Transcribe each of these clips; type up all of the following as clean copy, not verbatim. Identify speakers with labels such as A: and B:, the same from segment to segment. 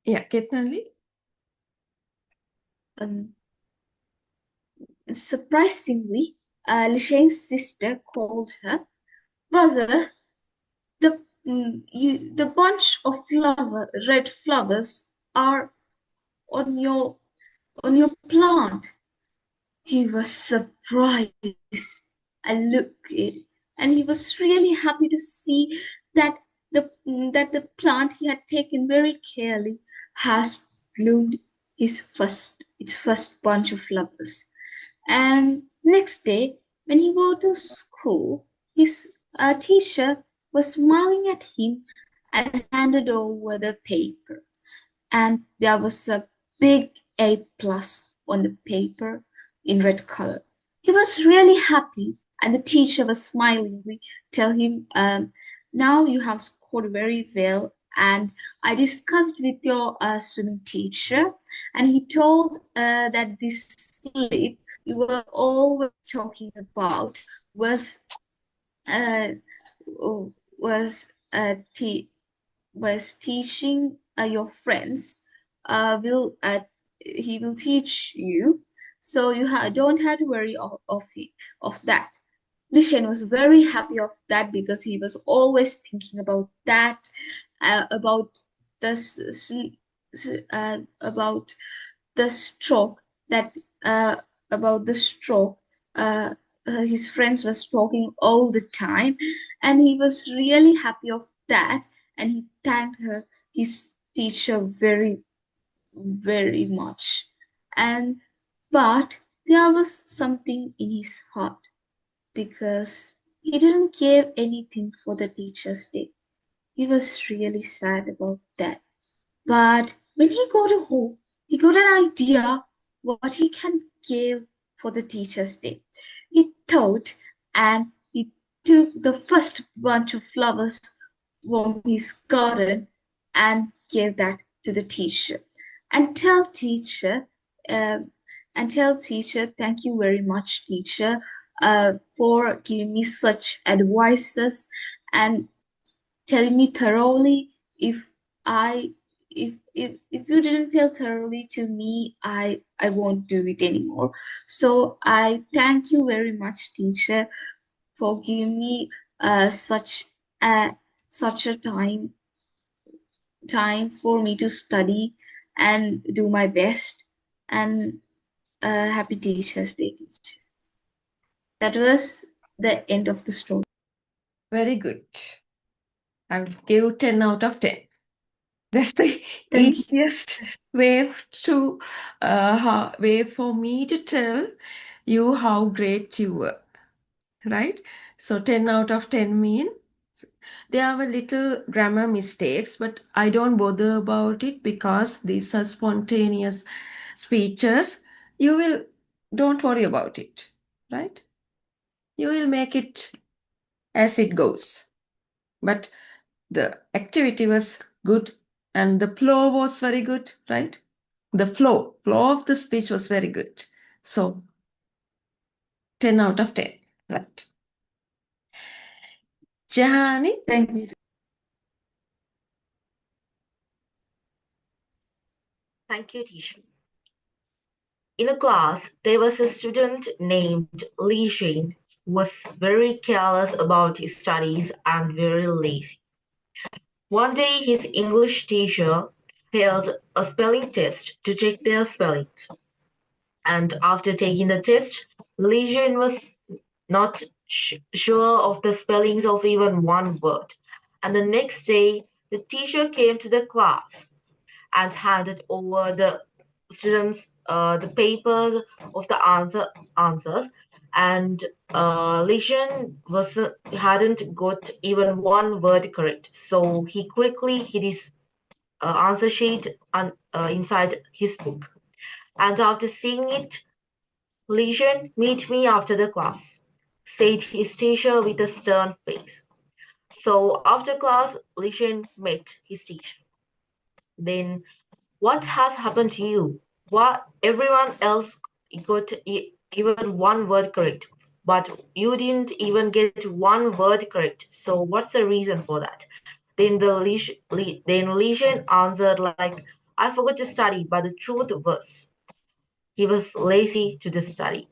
A: Yeah, Ketnali.
B: Surprisingly, Lishane's sister called her, "Brother, the bunch of red flowers are on your plant." He was surprised and looked at it, and he was really happy to see that the plant he had taken very carefully has bloomed its first bunch of flowers. And next day, when he go to school, his teacher was smiling at him and handed over the paper. And there was a big A plus on the paper in red color. He was really happy, and the teacher was smilingly tell him, "Now you have scored very well." And I discussed with your swimming teacher, and he told that this slip you were always talking about was uh, was was teaching your friends will he will teach you, so don't have to worry of that. Lishan was very happy of that because he was always thinking about that, about about the stroke that uh, about the stroke uh, his friends was talking all the time, and he was really happy of that, and he thanked his teacher very very much. And but there was something in his heart because he didn't give anything for the teacher's day. He was really sad about that. But when he got home, he got an idea what he can give for the Teacher's Day. He thought, and he took the first bunch of flowers from his garden and gave that to the teacher. And tell teacher, uh, thank you very much, teacher, for giving me such advices and telling me thoroughly. If I if you didn't tell thoroughly to me, I won't do it anymore. So I thank you very much, teacher, for giving me a such a time for me to study and do my best. And happy Teachers Day, teacher. That was the end of the story.
A: Very good. I will give 10 out of 10. That's the
B: Thank you.
A: easiest way to way for me to tell you how great you were, right? So 10 out of 10 mean there were little grammar mistakes, but I don't bother about it because these are spontaneous speeches. You will don't worry about it, right? You will make it as it goes. But the activity was good and the flow was very good, right? The flow of the speech was very good. So 10 out of 10, right? Jahani?
B: Thank you.
C: Thank you, teacher. In a class, there was a student named Li Jin who was very careless about his studies and very lazy. One day, his English teacher held a spelling test to check their spellings. And after taking the test, Li Jin was not sure of the spellings of even one word. And the next day, the teacher came to the class and handed over the students the papers of the answers, and Lishan was hadn't got even one word correct, so he quickly hid his answer sheet inside his book. And after seeing it, Lishan, meet me after the class, said his teacher with a stern face. So after class, Lishan met his teacher. Then, what has happened to you? What everyone else got even one word correct, but you didn't even get one word correct. So what's the reason for that? Then Legion answered like, I forgot to study, but the truth was he was lazy to just study.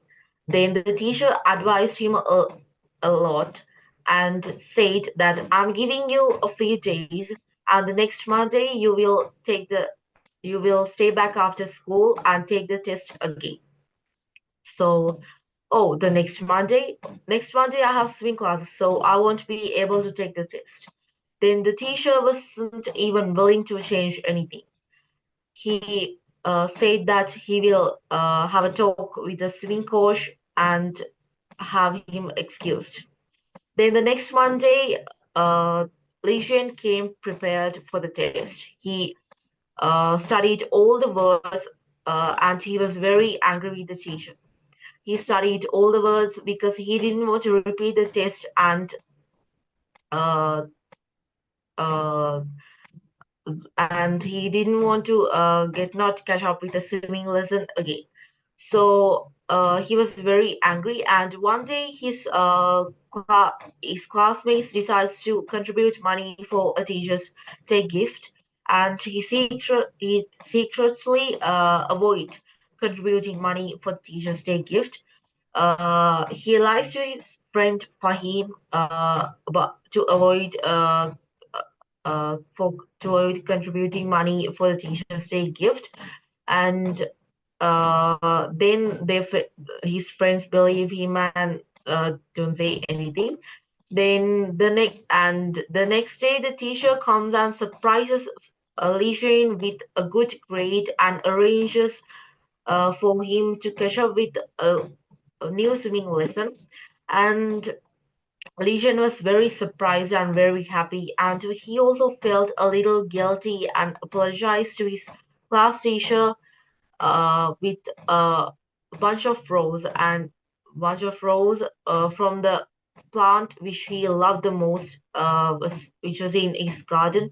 C: Then the teacher advised him a lot and said that I'm giving you a few days, and the next Monday you will stay back after school and take the test again. So, oh, the next Monday I have swim classes, so I won't be able to take the test. Then the teacher wasn't even willing to change anything. He said that he will have a talk with the swimming coach and have him excused. Then the next Monday, Li Xuan came prepared for the test. He studied all the words and he was very angry with the teacher. He studied all the words because he didn't want to repeat the test uh, uh, and he didn't want to get not catch up with the swimming lesson again. So he was very angry, and one day his classmates decides to contribute money for a teacher's day gift, and he secretly avoid contributing money for teacher's day gift. He lies to his friend Fahim, but to avoid contributing money for the teacher's day gift, and then his friends believe him and don't say anything. Then the next day, the teacher comes and surprises Li Xuan with a good grade and arranges for him to catch up with a new swimming lesson. And Li Xuan was very surprised and very happy, and he also felt a little guilty and apologized to his class teacher with a bunch of rose from the plant which he loved the most, which was in his garden,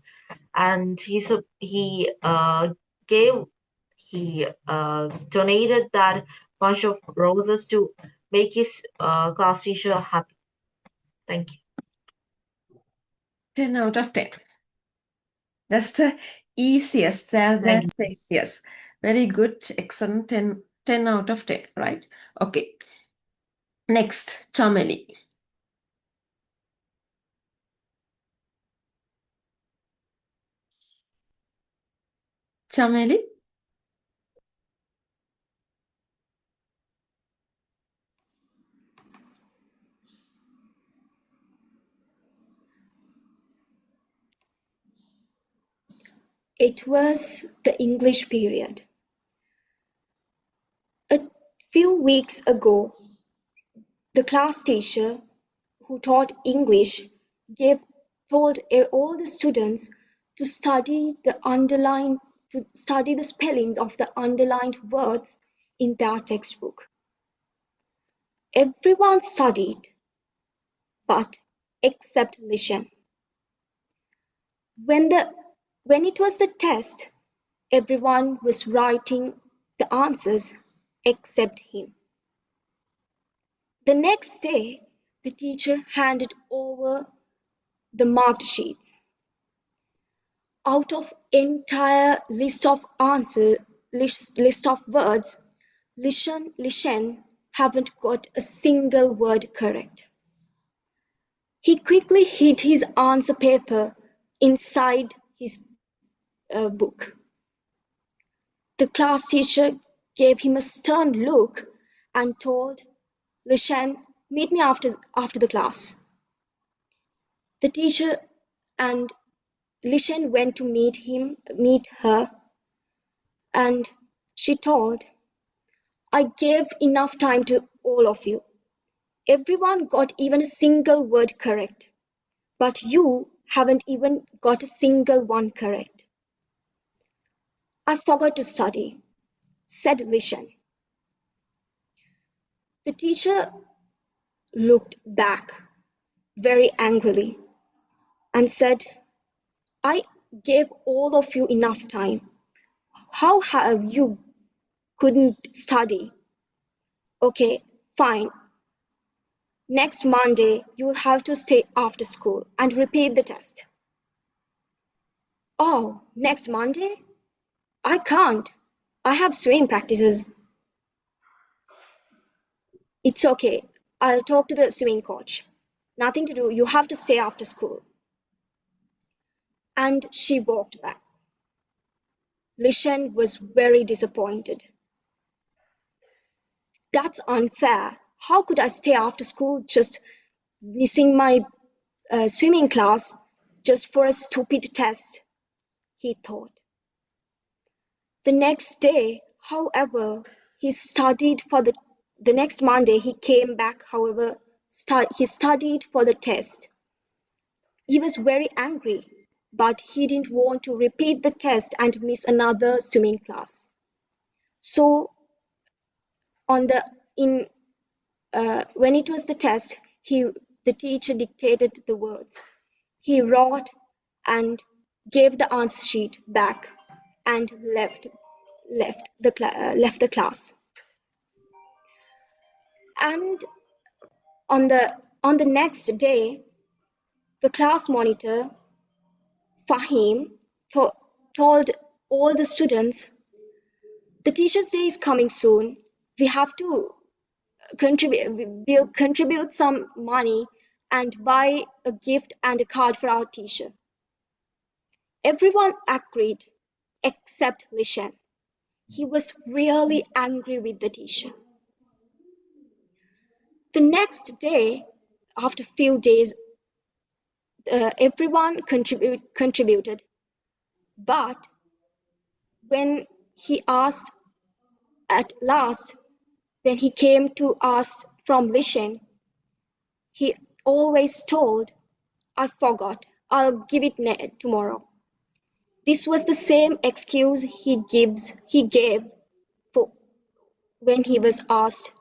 C: and gave he donated that bunch of roses to make his class teacher happy. Thank you.
A: 10 out of 10. That's the easiest. That's it. Yes. Very good. Excellent. 10 out of 10, right? Okay. Next, Chameli. Chameli?
D: It was the English period. A few weeks ago, the class teacher who taught English told all the students to study the spellings of the underlined words in their textbook. Everyone studied, but except Li Xuan. When it was the test, everyone was writing the answers except him. The next day, the teacher handed over the marked sheets. Out of entire list of words, Li Xuan haven't got a single word correct. He quickly hid his answer paper inside his book. The class teacher gave him a stern look and told Li Xuan, meet me after the class. The teacher and Li Xuan went to meet her, and she told, I gave enough time to all of you. Everyone got even a single word correct, but you haven't even got a single one correct. I forgot to study, said Li Xuan. The teacher looked back very angrily and said, I gave all of you enough time. How have you couldn't study? Okay, fine. Next Monday, you'll have to stay after school and repeat the test. Oh, next Monday? I can't. I have swimming practices. It's okay. I'll talk to the swimming coach. Nothing to do. You have to stay after school. And she walked back. Lishan was very disappointed. That's unfair. How could I stay after school just missing my swimming class just for a stupid test? He thought. The next day, however, he studied for the next Monday he came back, however, he studied for the test. He was very angry, but he didn't want to repeat the test and miss another swimming class. So on the in when it was the test, the teacher dictated the words. He wrote and gave the answer sheet back and left the class. And on the next day, the class monitor Fahim told all the students, the Teachers' Day is coming soon. We have to we'll contribute some money and buy a gift and a card for our teacher. Everyone agreed except Lishan. He was really angry with the teacher. The next day, after a few days, everyone contributed, but when he asked at last, when he came to ask from Lishan, he always told, I forgot, I'll give it tomorrow. This was the same excuse he gave for when he was asked.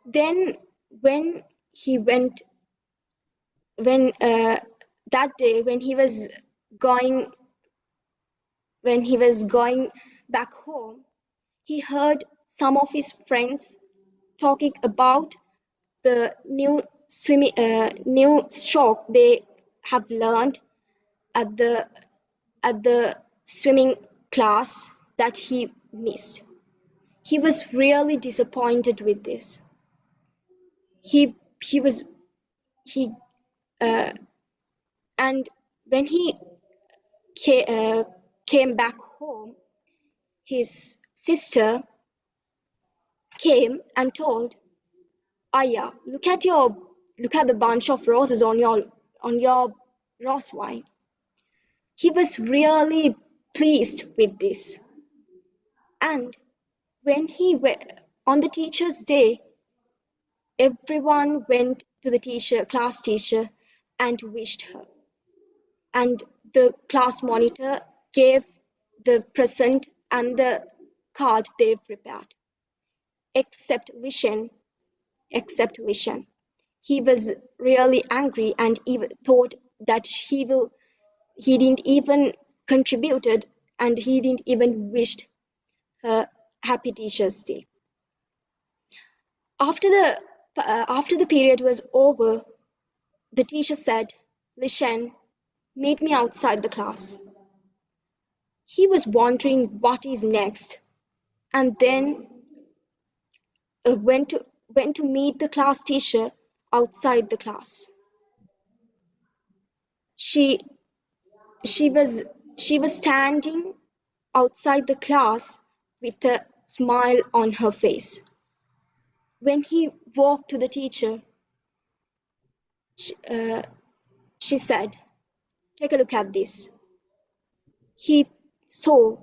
D: Then when he went when that day when he was going back home, he heard some of his friends talking about the new stroke they have learned at the swimming class that he missed. He was really disappointed with this. He was he and when he came back home, his sister came and told, Aya, look at the bunch of roses on your rose vine. He was really pleased with this. And when he went on the Teacher's Day, everyone went to the class teacher, and wished her. And the class monitor gave the present and the card they prepared. Except Lishan. He was really angry and even thought that he didn't even contributed and he didn't even wished her happy Teacher's Day. After the period was over, the teacher said, Lishan, meet me outside the class. He was wondering what is next, and then went to meet the class teacher outside the class. She was standing outside the class with a smile on her face. When he walked to the teacher, she said, take a look at this. He saw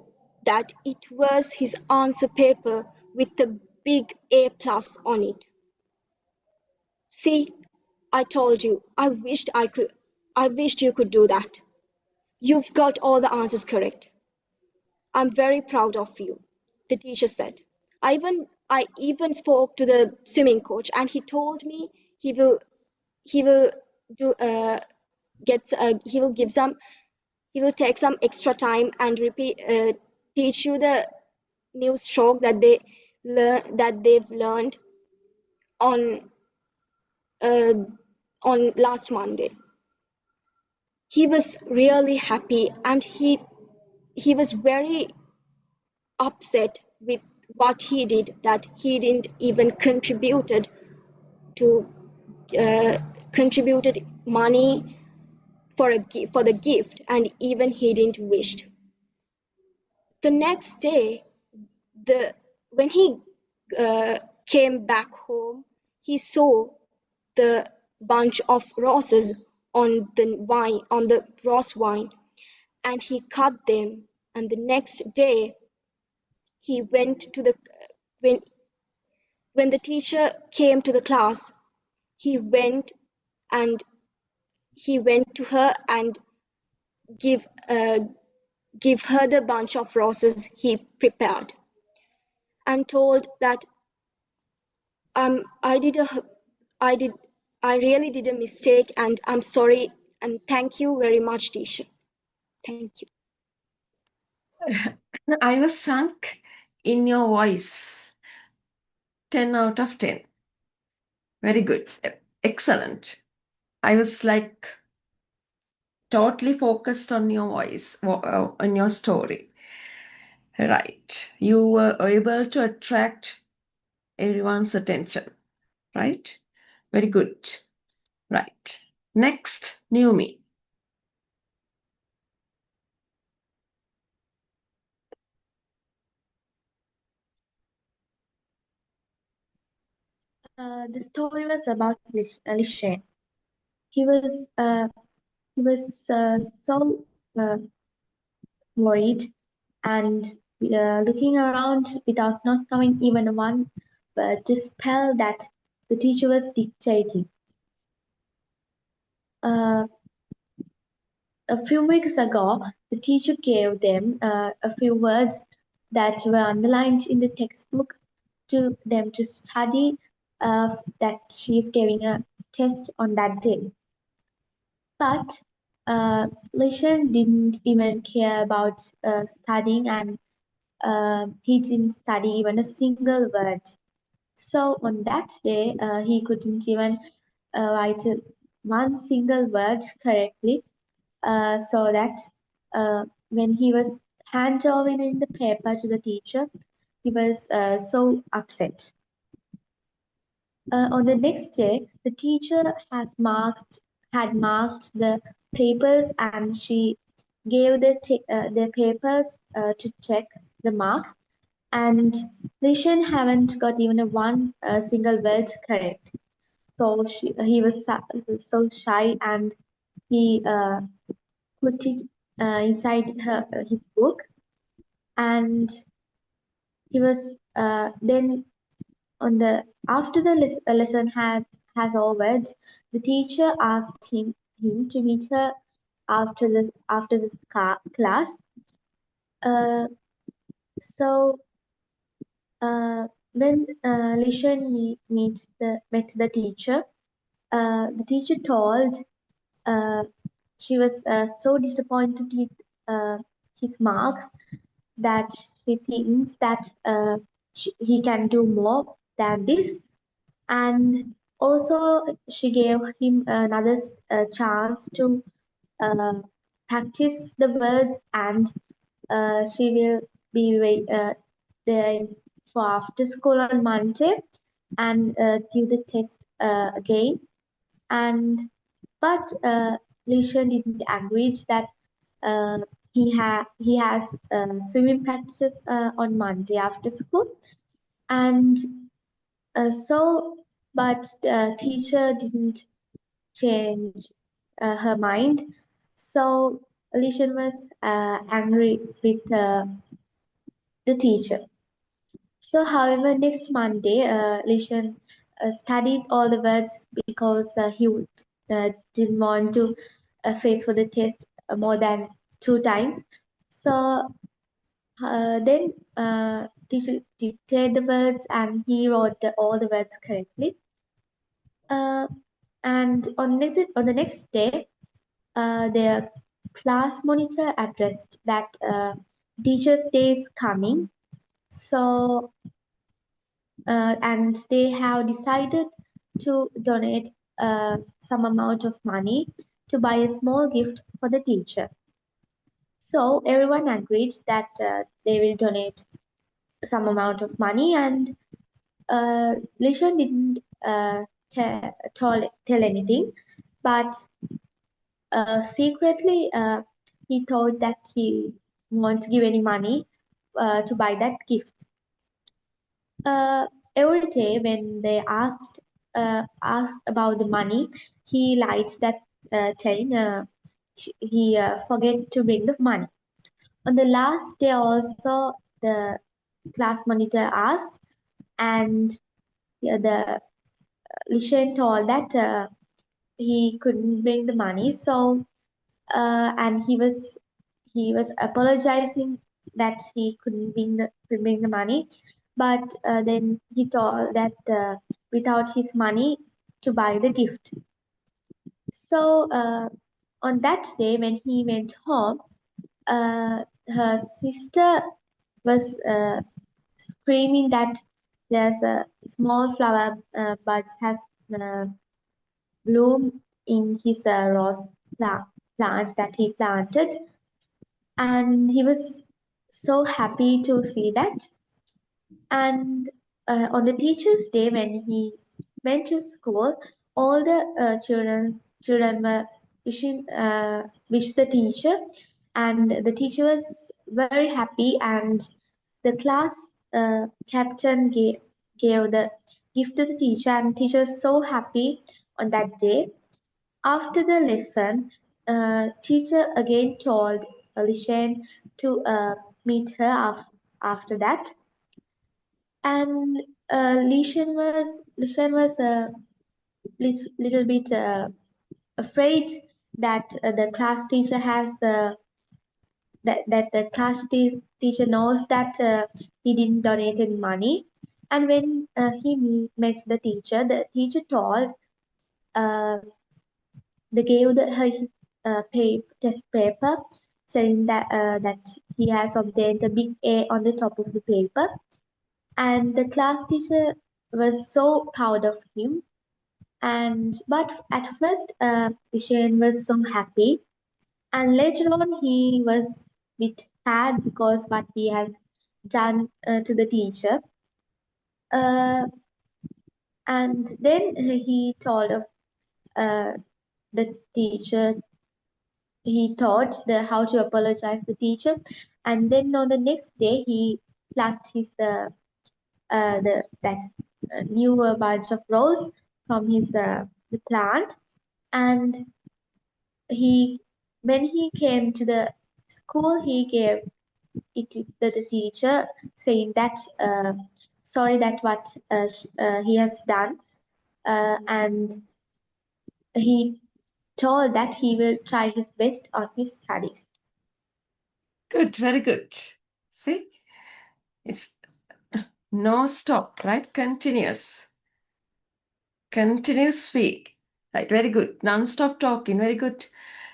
D: that it was his answer paper with a big A+ on it. See, I told you, I wished you could do that. You've got all the answers correct. I'm very proud of you, the teacher said. I even spoke to the swimming coach, and he told me he will take some extra time and teach you the new stroke that they've learned on last Monday. He was really happy, and he was very upset with what he did, that he didn't even to contributed money for the gift, and even he didn't wished. The next day, the when he came back home, he saw the bunch of roses on the rose vine, and he cut them. And the next day, he went to the when when the teacher came to the class, he went and he went to her and give uh, give her the bunch of roses he prepared, and told that I did a I did I really did a mistake, and I'm sorry, and thank you very much, teacher. Thank you.
A: I was sunk in your voice. 10 out of 10. Very good. Excellent. I was like totally focused on your voice, on your story. Right. You were able to attract everyone's attention. Right? Very good. Right. Next, Newmi.
E: The story was about Lishan. He was uh, he was so uh, worried and looking around without not knowing even one word to spell that the teacher was dictating. Uh, a few weeks ago, the teacher gave them a few words that were underlined in the textbook to them to study, that she's giving a test on that day. But Lishan didn't even care about studying, and he didn't study even a single word. So on that day, he couldn't even write one single word correctly. So that when he was hand over in the paper to the teacher, he was so upset. On the next day, the teacher had marked the papers, and she gave the papers to check the marks. And Lishan haven't got even a one single word correct. So he was so shy, and he put it inside his book. And he was then on the after the lesson has over, the teacher asked him to meet her after the class. Uh, so when Lishan met the teacher, the teacher told uh, she was so disappointed with his marks that she thinks that he can do more than this. And also, she gave him another chance to uh, practice the words, and she will be there for after school on Monday and give the test again. And but Lishan didn't agree that uh, he has swimming practices on Monday after school, and but teacher didn't change her mind. So Lishan was angry with the teacher. So, however, next Monday, Lishan studied all the words because didn't want to face for the test more than 2 times. So then teacher dictated the words, and he wrote all the words correctly. And on the next day, their class monitor addressed that Teachers' Day is coming. So and they have decided to donate some amount of money to buy a small gift for the teacher. So everyone agreed that they will donate some amount of money, and Lishan didn't tell anything, but secretly he thought that he won't give any money to buy that gift. Uh, every day when they asked about the money, he lied that telling he forget to bring the money. On the last day also, the class monitor asked, and the Lishan told that he couldn't bring the money. So and he was apologizing that he couldn't bring the money, but then he told that without his money to buy the gift. So on that day when he went home, her sister was screaming that there's a small flower buds has uh, bloomed in his rose plants that he planted, and he was so happy to see that. And on the teacher's day when he went to school, all the children were wish the teacher, and the teacher was very happy, and the class captain gave the gift to the teacher, and teacher was so happy on that day. After the lesson, teacher again told Lishan to meet her after that, and Lishan was a little bit afraid that the class teacher has that the teacher knows that he didn't donate any money. And when met the teacher told uh, they gave her his test paper, saying that he has obtained a big A on the top of the paper, and the class teacher was so proud of him. And but at first, Shane was so happy, and later on he was a bit sad because what he has done to the teacher. Uh, and then he told of the teacher. He thought how to apologize the teacher, and then on the next day he plucked his the that new bunch of rose from his the plant, and he when he came to the school he gave it to the teacher, saying that sorry that what he has done, and he told that he will try his best on his studies.
A: Good, very good. See, it's no stop, right? Continuous speak, right? Very good. Non-stop talking, very good.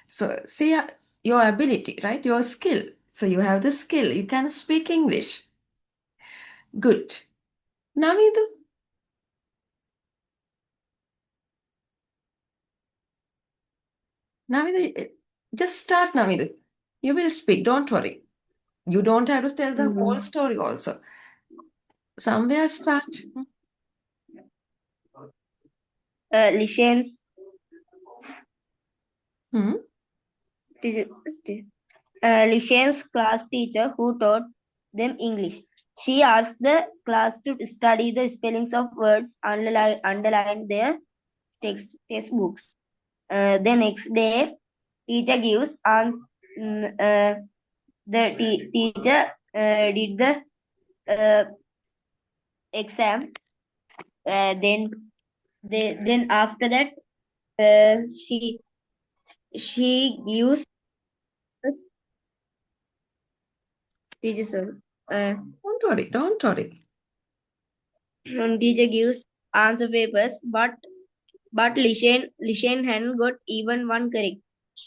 A: So see your ability, right? Your skill. So you have the skill. You can speak English. Good. Navidu. Navidu, just start, Navidu. You will speak. Don't worry. You don't have to tell the whole story also. Somewhere start.
F: Lishan's
A: Hmm?
F: Lishan's class teacher who taught them English. She asked the class to study the spellings of words underline their textbooks. The next day, teacher gives the teacher did the exam. Then after that, she gives us teacher sorry.
A: Don't worry.
F: Teacher gives answer papers, but Lishan hadn't got even one correct.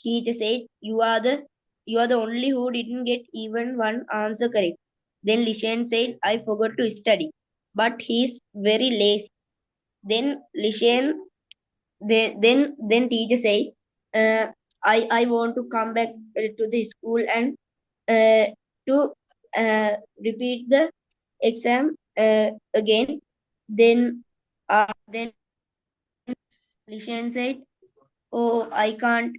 F: Teacher said, you are the only who didn't get even one answer correct. Then Lishan said, I forgot to study, but he's very lazy. Then teacher said, I want to come back to the school and to repeat the exam again. Then Lishan said, "Oh, I can't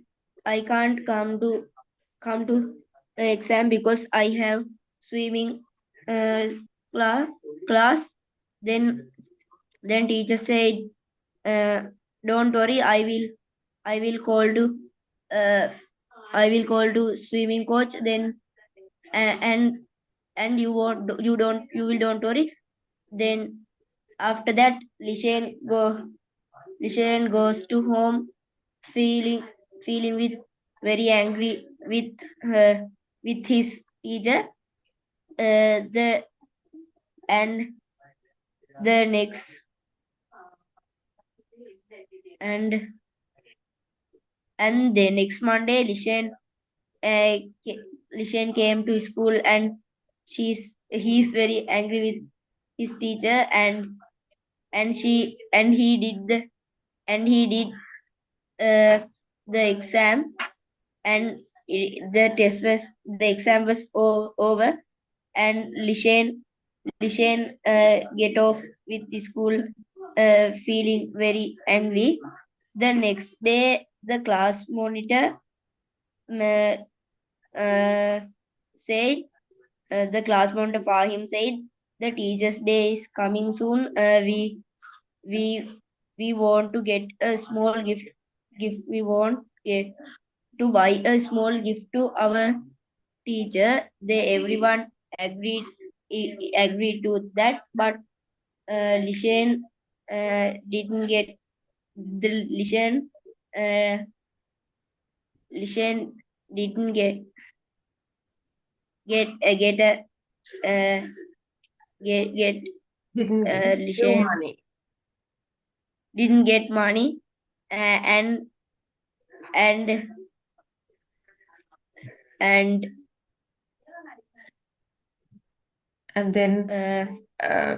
F: come to the exam because I have swimming uh, class." Then teacher said, "Don't worry, I will call to uh, I will call to swimming coach. Then and you will don't worry." Then after that, Lishan goes to home feeling with very angry with his teacher. The and the next and the next Monday, Lishan came to school and he's very angry with his teacher, and he did the exam, and the exam was over, and Lishan get off with the school feeling very angry. The next day, the class monitor uh, uh, said, the class monitor Fahim said, the teacher's day is coming soon. We want to get a small gift. We want to buy a small gift to our teacher. Everyone agreed to that, but Lishan didn't get the uh, Lishan didn't get a get
A: Didn't give you
F: Lishan
A: money.
F: didn't get money, and and and
A: And then
F: uh,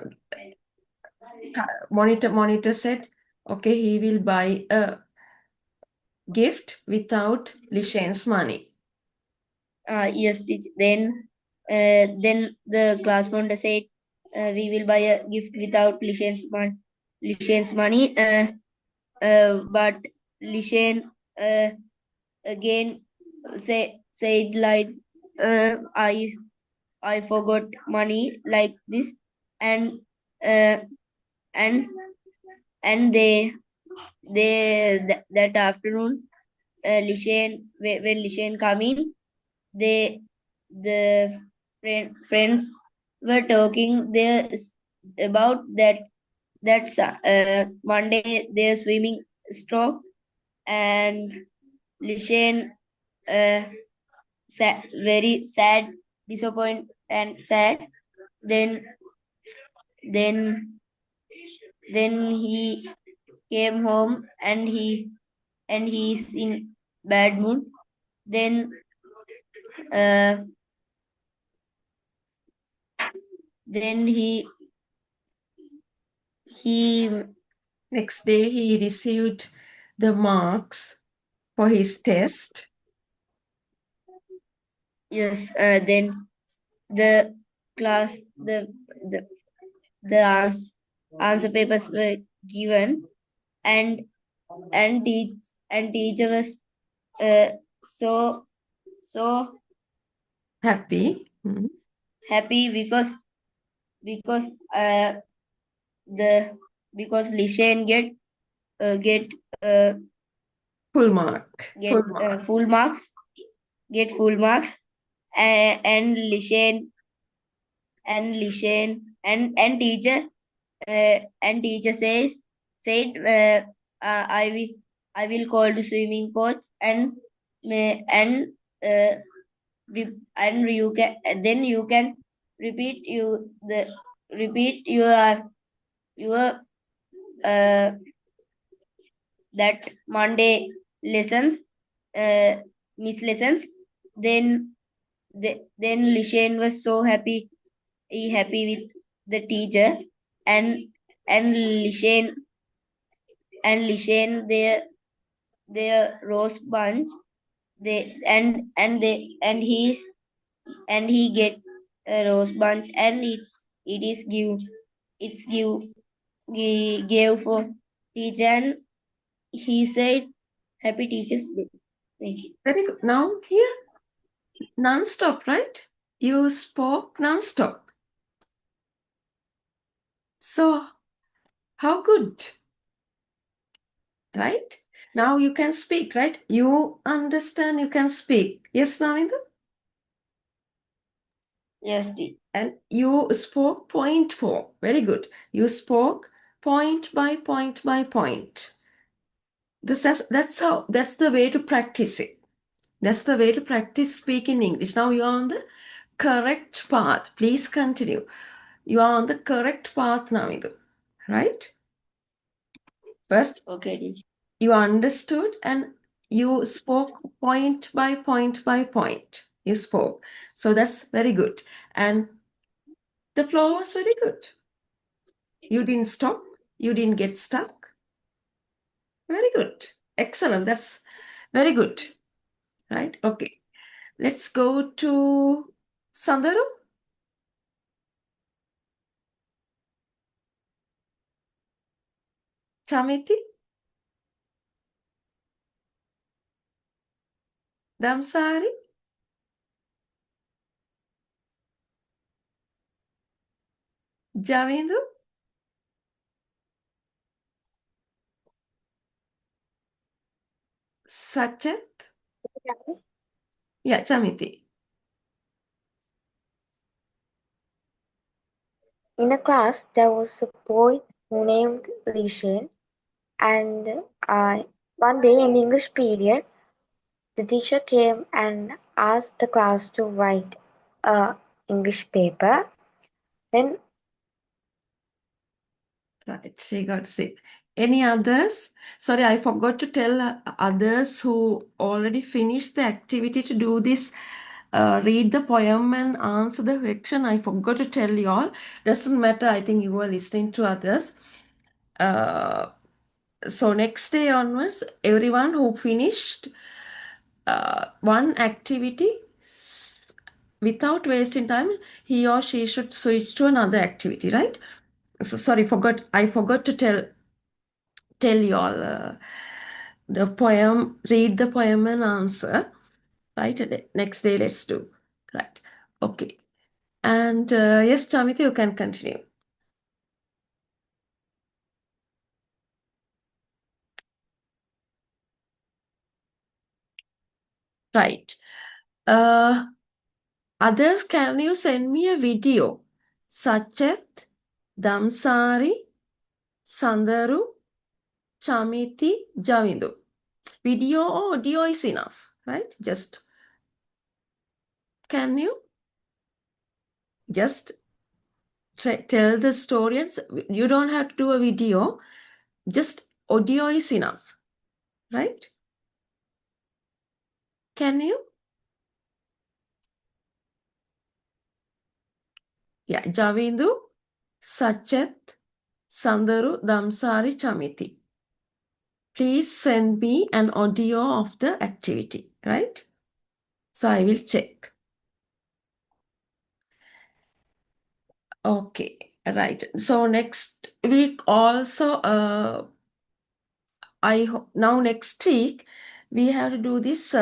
A: monitor said, okay, he will buy a gift without Lishan's money.
F: yes, then the class monitor said, we will buy a gift without Lishan's money. But Lishan again said like, I forgot money like this, and uh, and that afternoon, when Lishan come in, the friends were talking there about that's Monday their swimming stroke, and Lishan very sad, disappointed and sad. Then then he came home, and he's in bad mood. Then uh, then he
A: Next day, he received the marks for his test.
F: yes, then the class the answer papers were given, and teacher was so
A: Happy.
F: happy because Lishan get
A: Full mark.
F: get full marks, and Lishan and teacher said, I will call the swimming coach, and uh, and you can then you can repeat your that Monday lessons, miss lessons. Then Lishan was so happy with the teacher, and Lishan their rose bunch. He get a rose bunch, and gave for teacher, and he said Happy Teachers Day. Thank you.
A: Very good. Now here, non-stop, right? You spoke non-stop. So, how good, right? Now you can speak, right? You understand, you can speak. Yes, Navindu?
F: Yes, teacher.
A: And you spoke point for. Very good. You spoke point by point by point. That's the way to practice it. That's the way to practice speaking English. Now you are on the correct path. Please continue. You are on the correct path, Navindu. Right? First,
F: Okay, teacher.
A: you understood and you spoke point by point by point. You spoke. So that's very good. And the flow was very good. You didn't stop. You didn't get stuck. Very good. Excellent. That's very good. Right? Okay. Let's go to Sandaru. Chamiti. Damsari. Javindu. Sachet. Yeah, Chamiti.
G: In a class, there was a boy who named Lishan, and one day in English period, the teacher came and asked the class to write a English paper. Then
A: Right, she got sick. Any others? Sorry, I forgot to tell others who already finished the activity to do this. Read the poem and answer the question. I forgot to tell you all. Doesn't matter. I think you were listening to others. So next day onwards, everyone who finished one activity without wasting time, he or she should switch to another activity, right? So sorry, I forgot to tell you all the poem, read the poem and answer, right? And next day, let's do, right? Okay. And yes, Chamiti, you can continue. Right. Others, can you send me a video? Sachet, Damsari, Sandaru, Chamiti, Javindu. Video or audio is enough, right? Just, can you just tell the story? And you don't have to do a video, just audio is enough, right? Can you? Yeah, Javindu, Sachet, Sandaru, Damsari, Chamiti. Please send me an audio of the activity, right? So I will check. Okay, right. So next week also, now next week we have to do this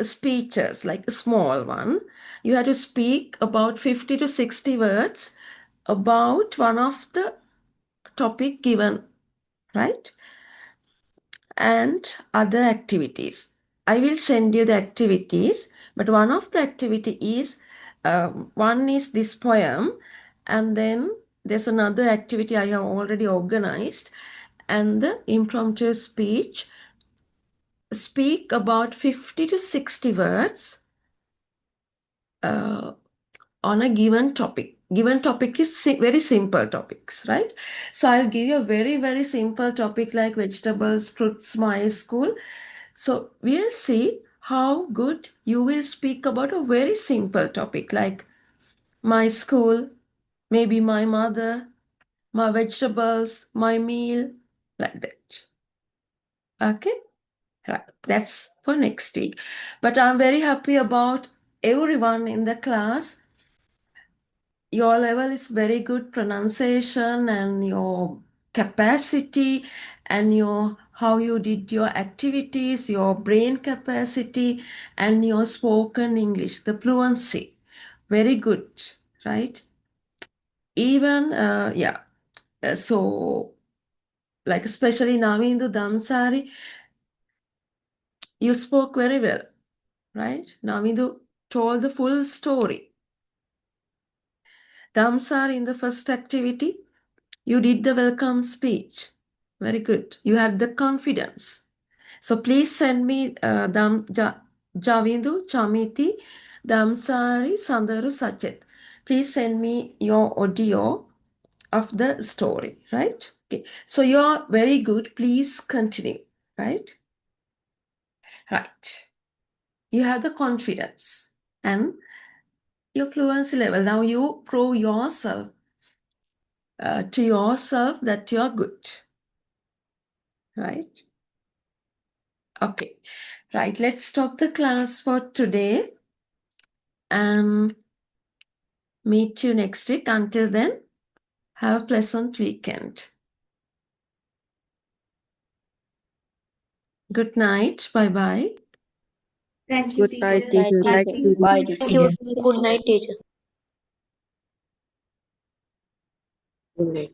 A: speeches, like a small one. You have to speak about 50 to 60 words about one of the topic given, right? And other activities. I will send you the activities, but one of the activity is, one is this poem, and then there's another activity I have already organized, and the impromptu speech. Speak about 50 to 60 words on a given topic. Given topic is very simple topics, right? So I'll give you a very, very simple topic like vegetables, fruits, my school. So we'll see how good you will speak about a very simple topic like my school, maybe my mother, my vegetables, my meal, like that. Okay, right. That's for next week. But I'm very happy about everyone in the class. Your level is very good pronunciation and your capacity and your how you did your activities, your brain capacity and your spoken English, the fluency. Very good, right? Even so like especially Navindu Damsari, you spoke very well, right? Navindu told the full story. Damsari, in the first activity, you did the welcome speech. Very good. You had the confidence. So please send me Javindu, Chamiti, Damsari, Sandaru, Sachet. Please send me your audio of the story, right? Okay. So you're very good. Please continue, right? Right. You have the confidence and your fluency level. Now you prove yourself to yourself that you're good, right? Okay, right. Let's stop the class for today and meet you next week. Until then, have a pleasant weekend. Good night. Bye-bye.
B: Thank you,
H: Good night,
B: teacher.
H: teacher. Thank you.
F: Bye,
G: Thank
F: teacher.
G: you. Good night, teacher.
H: Good night.